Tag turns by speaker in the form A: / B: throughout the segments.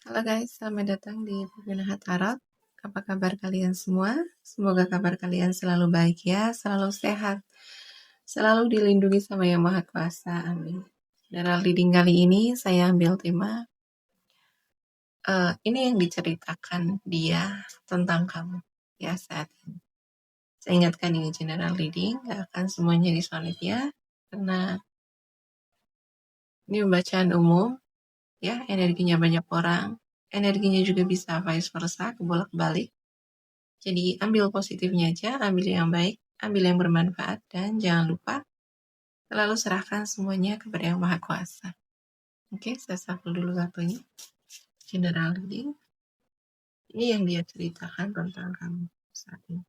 A: Halo guys, selamat datang di Pembinahan Tarot. Apa kabar kalian semua? Semoga kabar kalian selalu baik ya, selalu sehat, selalu dilindungi sama Yang Maha Kuasa. Amin. Dalam reading kali ini saya ambil tema ini yang diceritakan dia tentang kamu ya saat ini. Saya ingatkan ini general reading, gak akan semuanya disolid ya, karena ini pembacaan umum ya, energinya banyak orang, energinya juga bisa vice versa, kebolak-balik. Jadi ambil positifnya aja, ambil yang baik, ambil yang bermanfaat, dan jangan lupa selalu serahkan semuanya kepada Yang Maha Kuasa. Oke, saya shuffle dulu satunya. General reading. Ini yang dia ceritakan tentang kamu saat ini.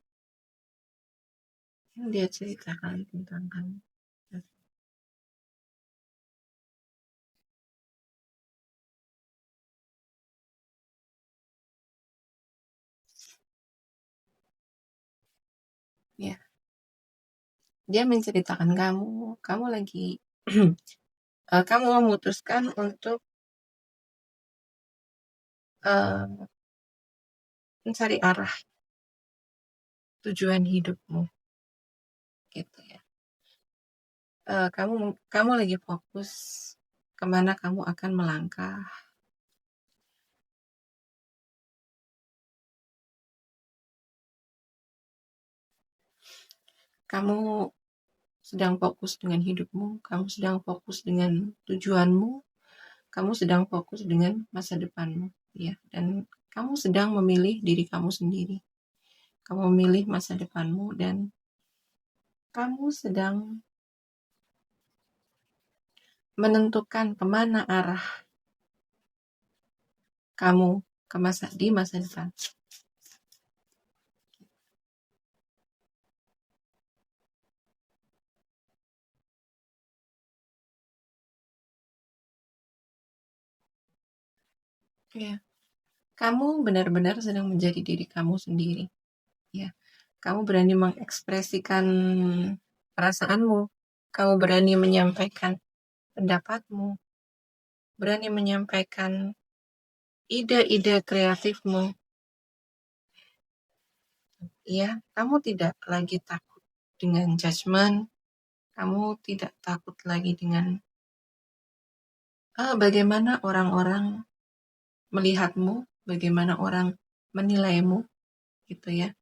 A: Yang dia ceritakan tentang kamu. Ya, dia menceritakan kamu lagi, kamu memutuskan untuk mencari arah tujuan hidupmu, gitu ya. Kamu lagi fokus kemana kamu akan melangkah. Kamu sedang fokus dengan hidupmu, kamu sedang fokus dengan tujuanmu, kamu sedang fokus dengan masa depanmu, ya. Dan kamu sedang memilih diri kamu sendiri. Kamu memilih masa depanmu dan kamu sedang menentukan kemana arah kamu di masa depan. Ya. Kamu benar-benar sedang menjadi diri kamu sendiri, ya. Kamu berani mengekspresikan perasaanmu, kamu berani menyampaikan pendapatmu, berani menyampaikan ide-ide kreatifmu, ya. Kamu tidak lagi takut dengan judgement, kamu tidak takut lagi dengan bagaimana orang-orang melihatmu, bagaimana orang menilaimu, gitu ya.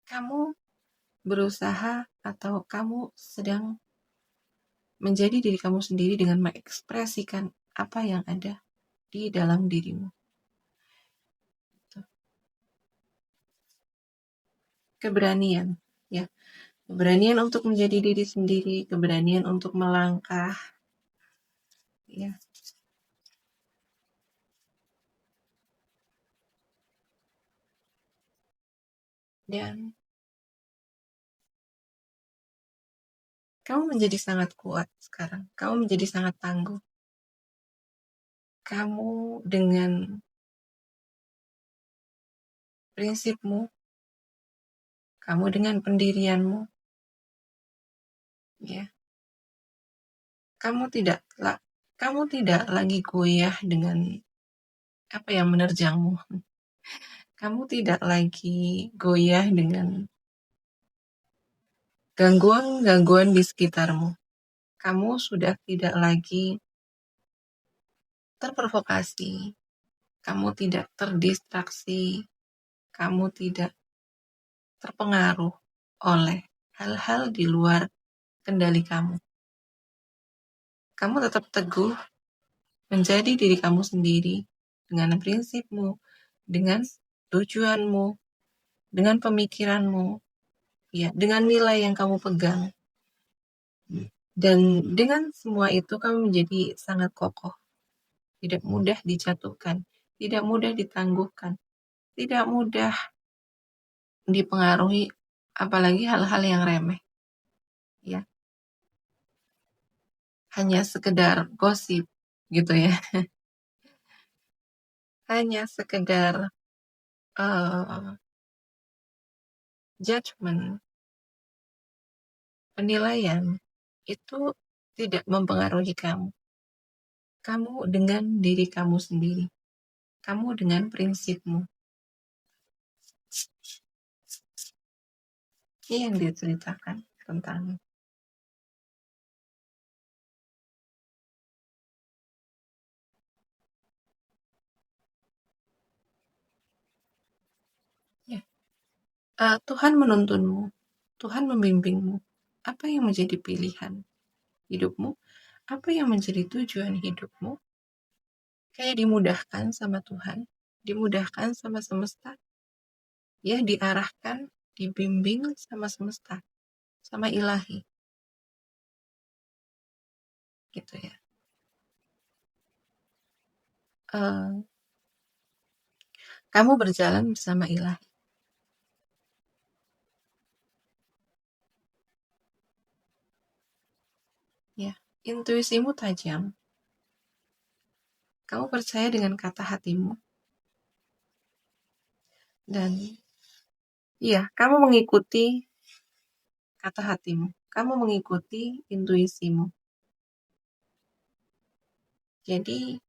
A: Kamu berusaha atau kamu sedang menjadi diri kamu sendiri dengan mengekspresikan apa yang ada di dalam dirimu. Keberanian, ya. Keberanian untuk menjadi diri sendiri, keberanian untuk melangkah, ya. Dan kamu menjadi sangat kuat sekarang. Kamu menjadi sangat tangguh. Kamu dengan prinsipmu, kamu dengan pendirianmu, ya. Kamu tidak lagi goyah dengan apa yang menerjangmu. Kamu tidak lagi goyah dengan gangguan-gangguan di sekitarmu. Kamu sudah tidak lagi terprovokasi. Kamu tidak terdistraksi. Kamu tidak terpengaruh oleh hal-hal di luar kendali kamu. Kamu tetap teguh menjadi diri kamu sendiri dengan prinsipmu, dengan tujuanmu, dengan pemikiranmu, ya, dengan nilai yang kamu pegang. Dan dengan semua itu kamu menjadi sangat kokoh, tidak mudah dijatuhkan, tidak mudah ditangguhkan, tidak mudah dipengaruhi, apalagi hal-hal yang remeh, ya. Hanya sekedar gosip, gitu ya. Hanya sekedar judgment, penilaian, itu tidak mempengaruhi kamu. Kamu dengan diri kamu sendiri. Kamu dengan prinsipmu. Ini yang diceritakan tentang. Ya. Tuhan menuntunmu. Tuhan membimbingmu. Apa yang menjadi pilihan hidupmu? Apa yang menjadi tujuan hidupmu? Kayak dimudahkan sama Tuhan, dimudahkan sama semesta, ya diarahkan, dibimbing sama semesta, sama ilahi, gitu ya. Kamu berjalan bersama ilahi. Ya, intuisimu tajam. Kamu percaya dengan kata hatimu. Dan iya, kamu mengikuti kata hatimu. Kamu mengikuti intuisimu. Jadi,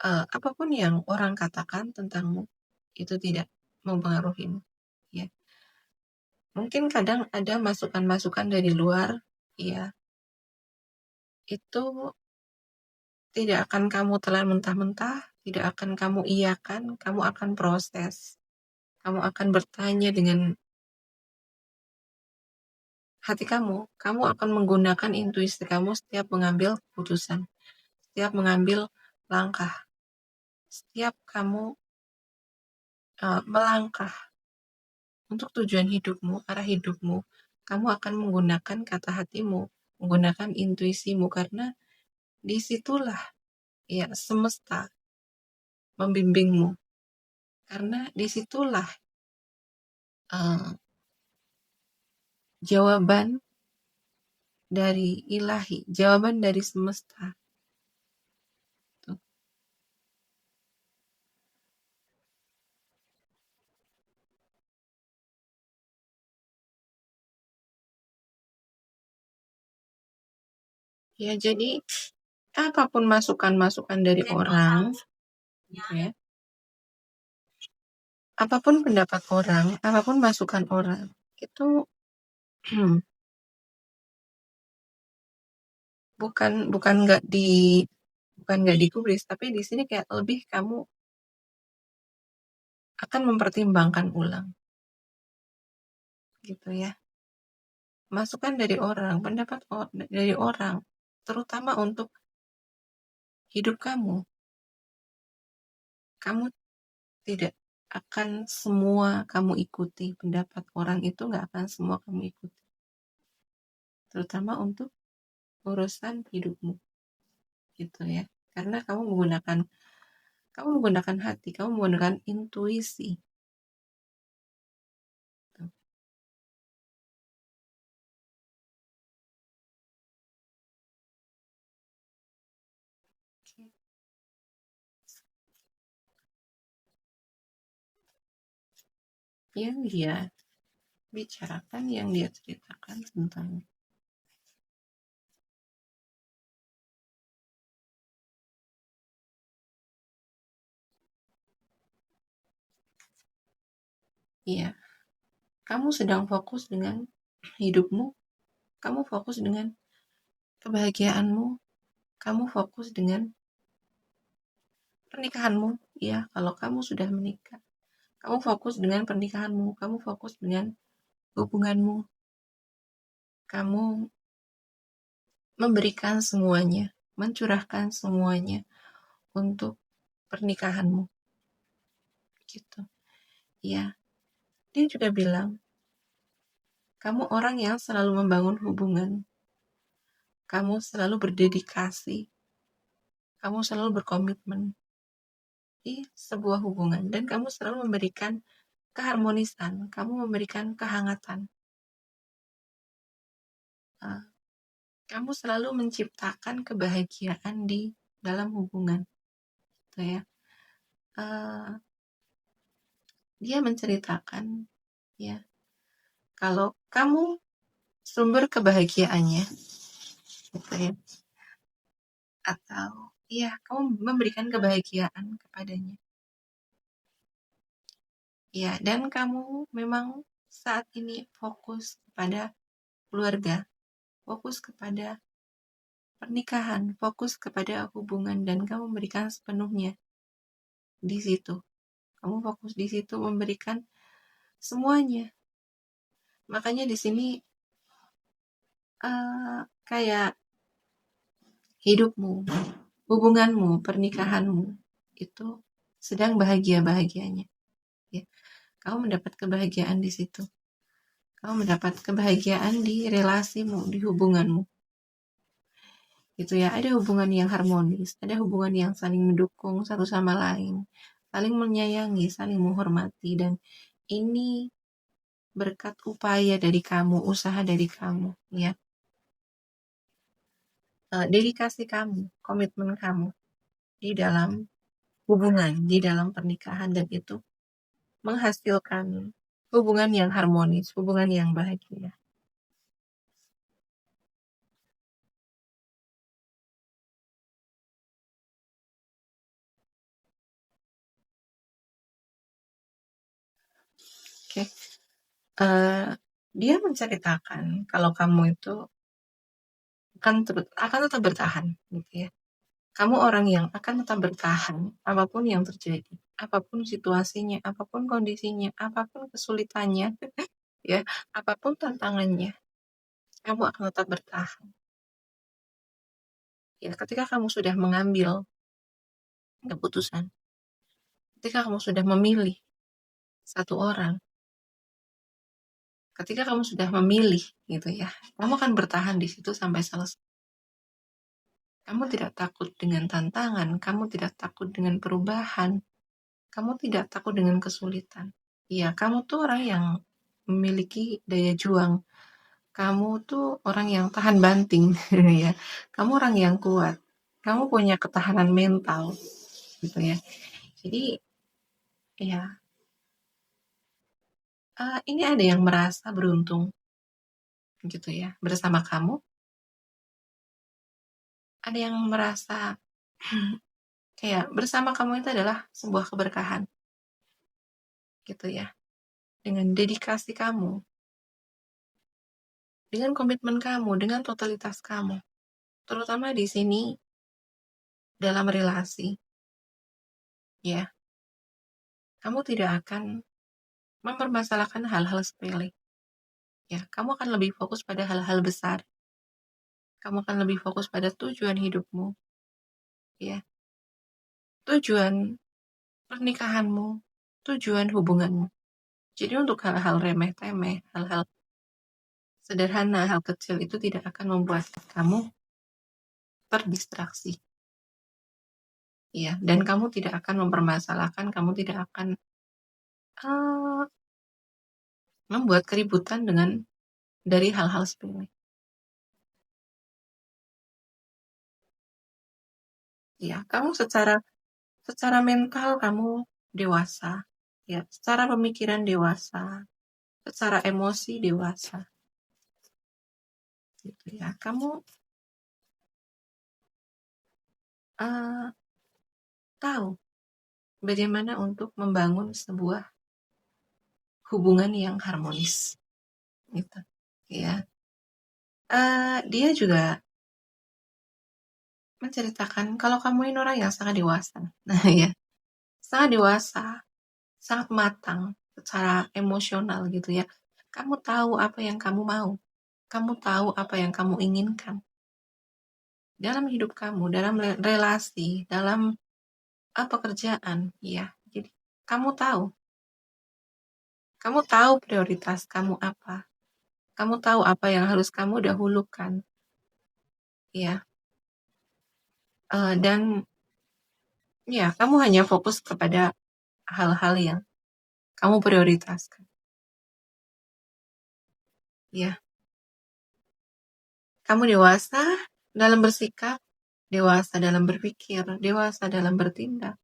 A: apapun yang orang katakan tentangmu, itu tidak mempengaruhimu. Ya. Mungkin kadang ada masukan-masukan dari luar, ya, itu tidak akan kamu telan mentah-mentah, tidak akan kamu iakan, kamu akan proses. Kamu akan bertanya dengan hati kamu akan menggunakan intuisi kamu setiap mengambil keputusan, setiap mengambil langkah, setiap kamu melangkah untuk tujuan hidupmu, arah hidupmu, kamu akan menggunakan kata hatimu, menggunakan intuisimu, karena disitulah ya semesta membimbingmu, karena disitulah jawaban dari ilahi, jawaban dari semesta. Tuh. Ya, jadi apapun masukan-masukan dari orang, gitu ya. Apapun pendapat orang, apapun masukan orang, itu bukan nggak digubris, tapi di sini kayak lebih kamu akan mempertimbangkan ulang, gitu ya. Masukan dari orang, pendapat dari orang, terutama untuk hidup kamu tidak akan semua kamu ikuti. Pendapat orang itu nggak akan semua kamu ikuti, terutama untuk urusan hidupmu, gitu ya. Karena kamu menggunakan hati, kamu menggunakan intuisi. Yang dia bicarakan, yang dia ceritakan tentang iya, kamu sedang fokus dengan hidupmu, kamu fokus dengan kebahagiaanmu, kamu fokus dengan pernikahanmu, ya. Kalau kamu sudah menikah, kamu fokus dengan pernikahanmu, kamu fokus dengan hubunganmu, kamu memberikan semuanya, mencurahkan semuanya untuk pernikahanmu, gitu. Ya, dia juga bilang, kamu orang yang selalu membangun hubungan, kamu selalu berdedikasi, kamu selalu berkomitmen di sebuah hubungan, dan kamu selalu memberikan keharmonisan, kamu memberikan kehangatan. Kamu selalu menciptakan kebahagiaan di dalam hubungan, gitu ya. Dia menceritakan, ya, kalau kamu sumber kebahagiaannya, gitu ya. atau iya, kamu memberikan kebahagiaan kepadanya. Ya, dan kamu memang saat ini fokus kepada keluarga, fokus kepada pernikahan, fokus kepada hubungan, dan kamu memberikan sepenuhnya di situ. Kamu fokus di situ memberikan semuanya. Makanya di sini kayak hidupmu, hubunganmu, pernikahanmu itu sedang bahagia-bahagianya. Ya, kamu mendapat kebahagiaan di situ. Kamu mendapat kebahagiaan di relasimu, di hubunganmu. Gitu ya, ada hubungan yang harmonis, ada hubungan yang saling mendukung satu sama lain, saling menyayangi, saling menghormati, dan ini berkat upaya dari kamu, usaha dari kamu, ya, dedikasi kamu, komitmen kamu di dalam hubungan, di dalam pernikahan, dan itu menghasilkan hubungan yang harmonis, hubungan yang bahagia. Oke, dia menceritakan kalau kamu itu akan tetap bertahan, gitu ya. Kamu orang yang akan tetap bertahan apapun yang terjadi, apapun situasinya, apapun kondisinya, apapun kesulitannya, ya, apapun tantangannya, kamu akan tetap bertahan. Ya, ketika kamu sudah mengambil keputusan, ketika kamu sudah memilih satu orang, ketika kamu sudah memilih, gitu ya, kamu akan bertahan di situ sampai selesai. Kamu tidak takut dengan tantangan, kamu tidak takut dengan perubahan, kamu tidak takut dengan kesulitan. Ya, kamu tuh orang yang memiliki daya juang. Kamu tuh orang yang tahan banting, ya. Kamu orang yang kuat. Kamu punya ketahanan mental, gitu ya. Jadi, ya, ini ada yang merasa beruntung, gitu ya, bersama kamu. Ada yang merasa kayak bersama kamu itu adalah sebuah keberkahan, gitu ya. Dengan dedikasi kamu, dengan komitmen kamu, dengan totalitas kamu, terutama di sini dalam relasi, ya, kamu tidak akan mempermasalahkan hal-hal sepele. Ya, kamu akan lebih fokus pada hal-hal besar. Kamu akan lebih fokus pada tujuan hidupmu, ya, tujuan pernikahanmu, tujuan hubunganmu. Jadi untuk hal-hal remeh-temeh, hal-hal sederhana, hal kecil itu tidak akan membuat kamu terdistraksi. Ya, dan kamu tidak akan mempermasalahkan, kamu tidak akan uh, membuat keributan dari hal-hal sepele. Ya, kamu secara mental kamu dewasa, ya, secara pemikiran dewasa, secara emosi dewasa, gitu ya. Kamu tahu bagaimana untuk membangun sebuah hubungan yang harmonis, gitu ya. Dia juga menceritakan kalau kamu ini orang yang sangat dewasa, nah ya, sangat dewasa, sangat matang secara emosional, gitu ya. Kamu tahu apa yang kamu mau, kamu tahu apa yang kamu inginkan dalam hidup kamu, dalam relasi, dalam pekerjaan, ya. Jadi kamu tahu prioritas kamu apa, kamu tahu apa yang harus kamu dahulukan, ya. Dan ya, kamu hanya fokus kepada hal-hal yang kamu prioritaskan, ya. Kamu dewasa dalam bersikap, dewasa dalam berpikir, dewasa dalam bertindak.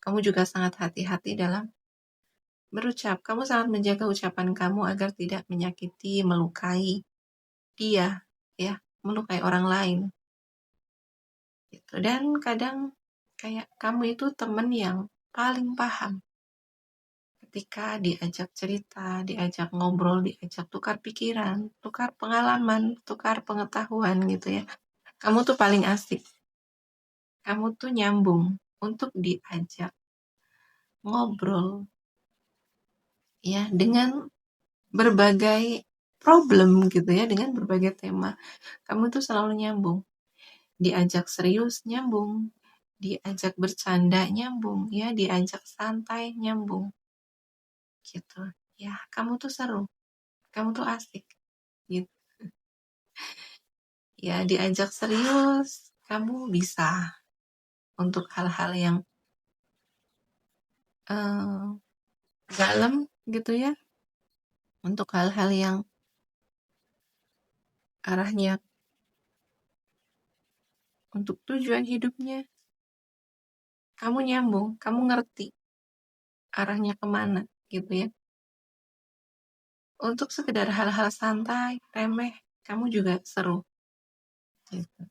A: Kamu juga sangat hati-hati dalam berucap. Kamu sangat menjaga ucapan kamu agar tidak menyakiti, melukai dia, ya, melukai orang lain. gitu. Dan kadang kayak kamu itu temen yang paling paham ketika diajak cerita, diajak ngobrol, diajak tukar pikiran, tukar pengalaman, tukar pengetahuan gitu ya. Kamu tuh paling asik. Kamu tuh nyambung untuk diajak ngobrol ya dengan berbagai problem gitu ya, dengan berbagai tema. Kamu tuh selalu nyambung. Diajak serius nyambung, diajak bercanda nyambung, ya diajak santai nyambung gitu. Ya, kamu tuh seru, kamu tuh asik gitu. Ya, diajak serius, kamu bisa untuk hal-hal yang dalam gitu ya, untuk hal-hal yang arahnya untuk tujuan hidupnya, kamu nyambung, kamu ngerti arahnya kemana gitu ya. Untuk sekedar hal-hal santai, remeh, kamu juga seru gitu.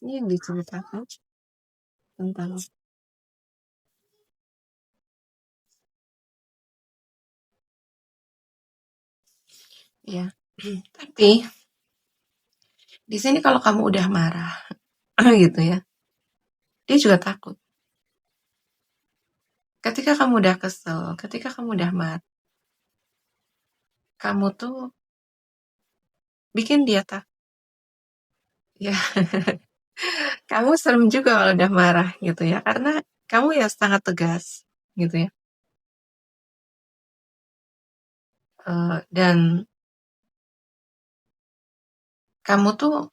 A: Ini yang diceritakan tentang ya. Tapi di sini kalau kamu udah marah gitu ya, dia juga takut. Ketika kamu udah kesel, ketika kamu udah marah, kamu tuh bikin dia takut. Ya, kamu serem juga kalau udah marah gitu ya, karena kamu ya sangat tegas gitu ya. Dan kamu tuh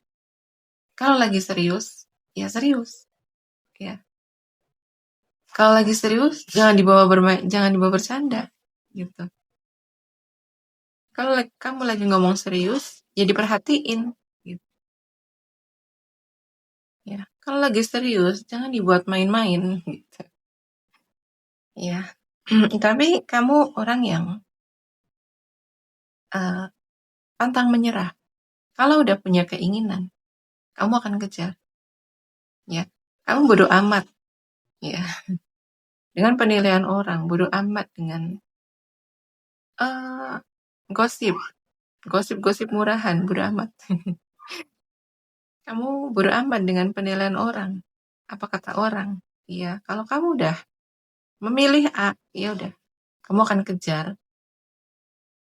A: kalau lagi serius, ya serius ya. Kalau lagi serius, jangan dibawa bermain, jangan dibawa bercanda gitu. Kalau kamu lagi ngomong serius, ya diperhatiin gitu ya. Kalau lagi serius, jangan dibuat main-main gitu ya. Tapi kamu orang yang uh, pantang menyerah. Kalau udah punya keinginan, kamu akan kejar ya. Kamu bodo amat ya dengan penilaian orang, bodo amat dengan uh, gosip, gosip-gosip murahan, bodo amat. Kamu bodo amat dengan penilaian orang. Apa kata orang? Iya, kalau kamu udah memilih A, ya udah, kamu akan kejar.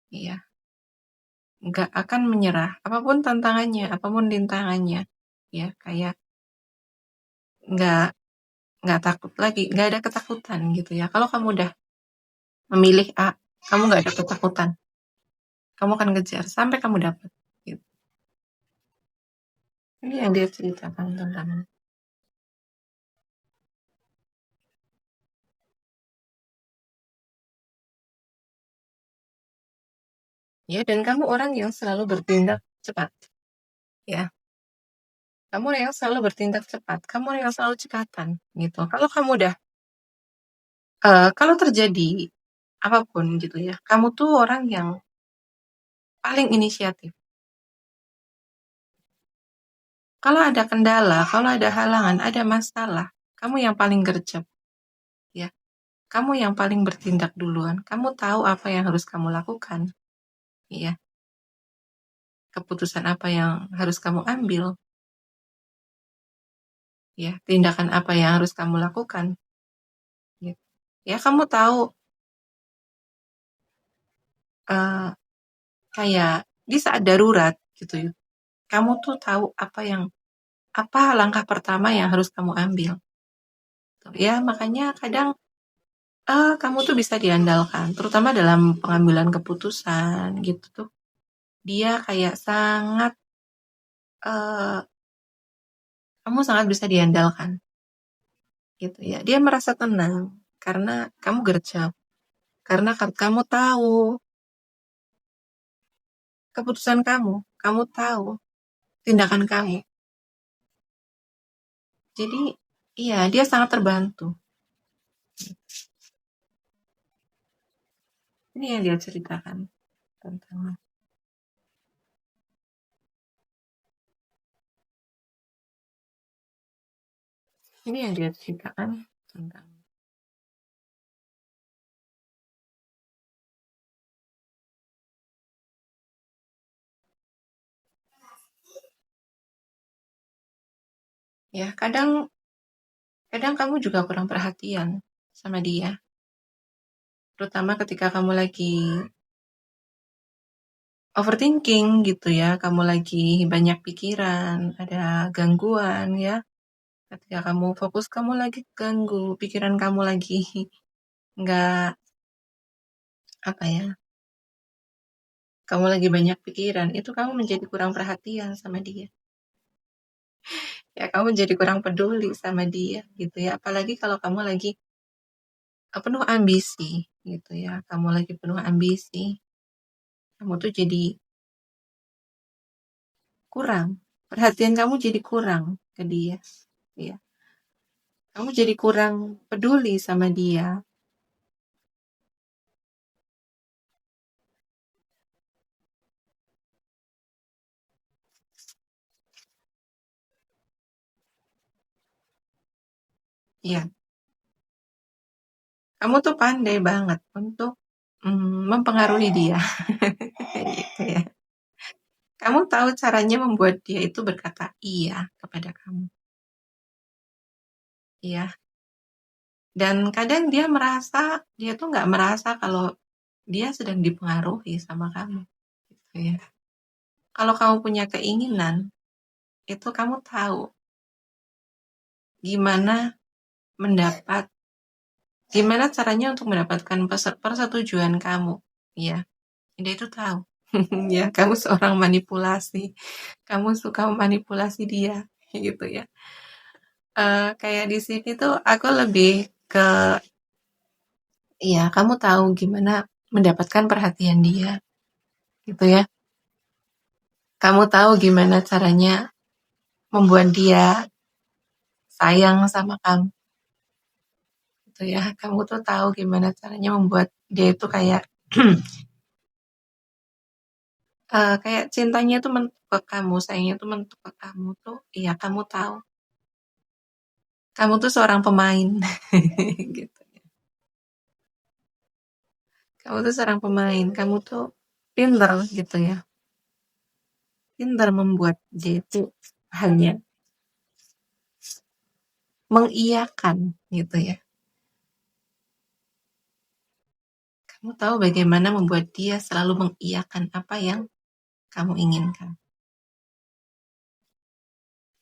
A: Iya, nggak akan menyerah. Apapun tantangannya, apapun rintangannya, ya kayak nggak nggak takut lagi, nggak ada ketakutan gitu ya. Kalau kamu udah memilih A, kamu nggak ada ketakutan. Kamu akan kejar sampai kamu dapat. Gitu. Ini yang dia ceritakan tentang. Ya, dan kamu orang yang selalu bertindak cepat. Ya, kamu yang selalu bertindak cepat. Kamu yang selalu cekatan. Gitu. Kalau kamu udah, kalau terjadi apapun gitu ya, kamu tuh orang yang paling inisiatif. Kalau ada kendala, kalau ada halangan, ada masalah, kamu yang paling gercep. Ya, kamu yang paling bertindak duluan. Kamu tahu apa yang harus kamu lakukan. Ya, keputusan apa yang harus kamu ambil. Ya, tindakan apa yang harus kamu lakukan. Gitu. Ya, kamu tahu eh, kayak di saat darurat gitu ya. Kamu tuh tahu apa langkah pertama yang harus kamu ambil. Ya, makanya kadang kamu tuh bisa diandalkan, terutama dalam pengambilan keputusan gitu tuh. Dia kayak eh, kamu sangat bisa diandalkan gitu ya. Dia merasa tenang karena kamu gercep, karena kamu tahu keputusan kamu tahu tindakan kamu. Jadi, iya, dia sangat terbantu. Ini yang dia ceritakan tentang. Ini yang dia ceritakan tentang, ya kadang kadang kamu juga kurang perhatian sama dia, terutama ketika kamu lagi overthinking gitu ya, kamu lagi banyak pikiran, ada gangguan ya. Ketika kamu fokus, kamu lagi ganggu, pikiran kamu lagi nggak, apa ya, kamu lagi banyak pikiran, itu kamu menjadi kurang perhatian sama dia. Ya, kamu jadi kurang peduli sama dia gitu ya. Apalagi kalau kamu lagi penuh ambisi gitu ya. Kamu lagi penuh ambisi, kamu tuh jadi kurang. Perhatian kamu jadi kurang ke dia. Ya. Kamu jadi kurang peduli sama dia. Ya, kamu tuh pandai banget untuk mempengaruhi dia. Gitu ya. Kamu tahu caranya membuat dia itu berkata iya kepada kamu. Iya. Dan kadang dia tuh nggak merasa kalau dia sedang dipengaruhi sama kamu. Gitu ya. Kalau kamu punya keinginan, itu kamu tahu gimana mendapat, gimana caranya untuk mendapatkan persetujuan kamu. Ya, dia itu tahu. Ya, kamu seorang manipulasi. Kamu suka memanipulasi dia, gitu ya. Kayak di sini tuh aku lebih ke, ya kamu tahu gimana mendapatkan perhatian dia, gitu ya. Kamu tahu gimana caranya membuat dia sayang sama kamu, gitu ya. Kamu tuh tahu gimana caranya membuat dia itu kayak kayak cintanya tuh mentok ke kamu, sayangnya tuh mentok ke kamu tuh. Iya, kamu tahu. Kamu tuh seorang pemain, gitu. Kamu tuh seorang pemain. Kamu tuh pinter, gitu ya. Pinter membuat dia itu hanya mengiyakan, gitu ya. Kamu tahu bagaimana membuat dia selalu mengiyakan apa yang kamu inginkan.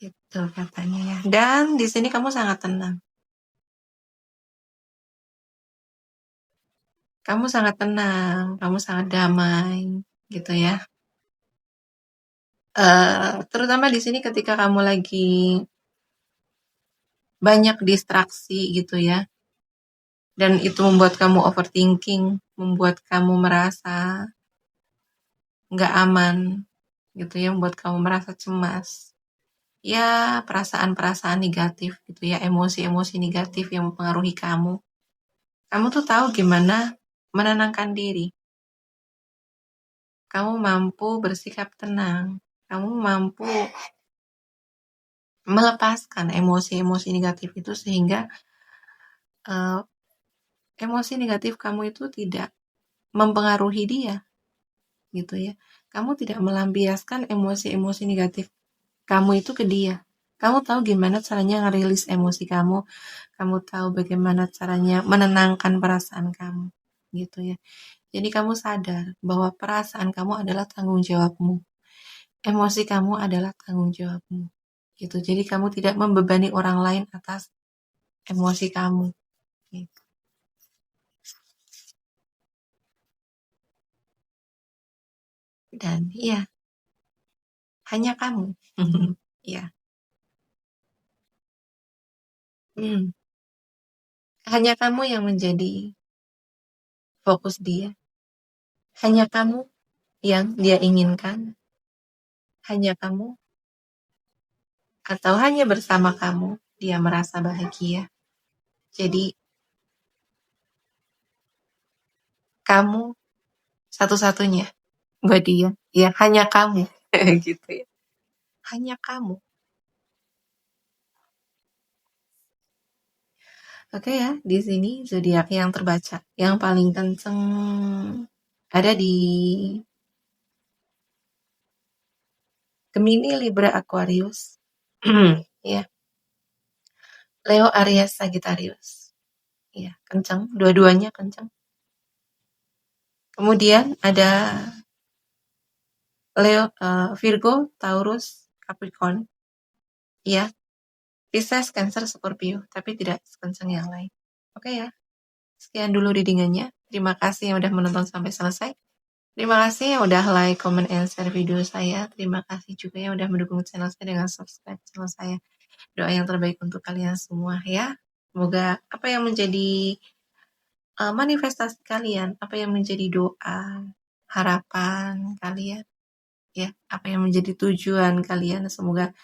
A: Itu katanya ya. Dan di sini kamu sangat tenang. Kamu sangat tenang, kamu sangat damai, gitu ya. Terutama di sini ketika kamu lagi banyak distraksi gitu ya, dan itu membuat kamu overthinking, membuat kamu merasa nggak aman, gitu ya, membuat kamu merasa cemas. Ya, perasaan-perasaan negatif gitu ya, emosi-emosi negatif yang mempengaruhi kamu. Kamu tuh tahu gimana menenangkan diri. Kamu mampu bersikap tenang. Kamu mampu melepaskan emosi-emosi negatif itu sehingga eh, emosi negatif kamu itu tidak mempengaruhi dia, gitu ya. Kamu tidak melampiaskan emosi-emosi negatif kamu itu ke dia. Kamu tahu gimana caranya ngerilis emosi kamu. Kamu tahu bagaimana caranya menenangkan perasaan kamu, gitu ya. Jadi kamu sadar bahwa perasaan kamu adalah tanggung jawabmu. Emosi kamu adalah tanggung jawabmu. Gitu. Jadi kamu tidak membebani orang lain atas emosi kamu. Gitu. Dan iya, hanya kamu. Ya. Hmm. Hanya kamu yang menjadi fokus dia. Hanya kamu yang dia inginkan. Hanya kamu atau hanya bersama kamu dia merasa bahagia. Jadi kamu satu-satunya buat dia. Ya, hanya kamu. Gitu ya. Hanya kamu. Oke ya, di sini zodiak yang terbaca, yang paling kenceng ada di Gemini, Libra, Aquarius. Ya, Leo, Aries, Sagittarius. Ya, kenceng, dua-duanya kenceng. Kemudian ada Leo, Virgo, Taurus, Capricorn. Ya, Pisces, Cancer, Scorpio, tapi tidak sekenceng yang lain. Oke ya, sekian dulu readingannya. Terima kasih yang udah menonton sampai selesai. Terima kasih yang udah like, comment, and share video saya. Terima kasih juga yang udah mendukung channel saya dengan subscribe channel saya. Doa yang terbaik untuk kalian semua ya. Semoga apa yang menjadi manifestasi kalian, apa yang menjadi doa, harapan kalian, ya, apa yang menjadi tujuan kalian, semoga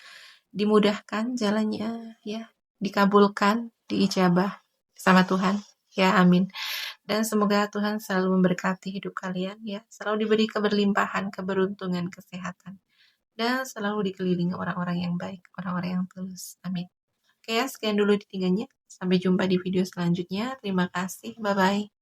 A: dimudahkan jalannya, ya, dikabulkan, diijabah sama Tuhan, ya, amin. Dan semoga Tuhan selalu memberkati hidup kalian, ya, selalu diberi keberlimpahan, keberuntungan, kesehatan, dan selalu dikelilingi orang-orang yang baik, orang-orang yang tulus, amin. Oke ya, sekian dulu ditinggalnya. Sampai jumpa di video selanjutnya. Terima kasih, bye-bye.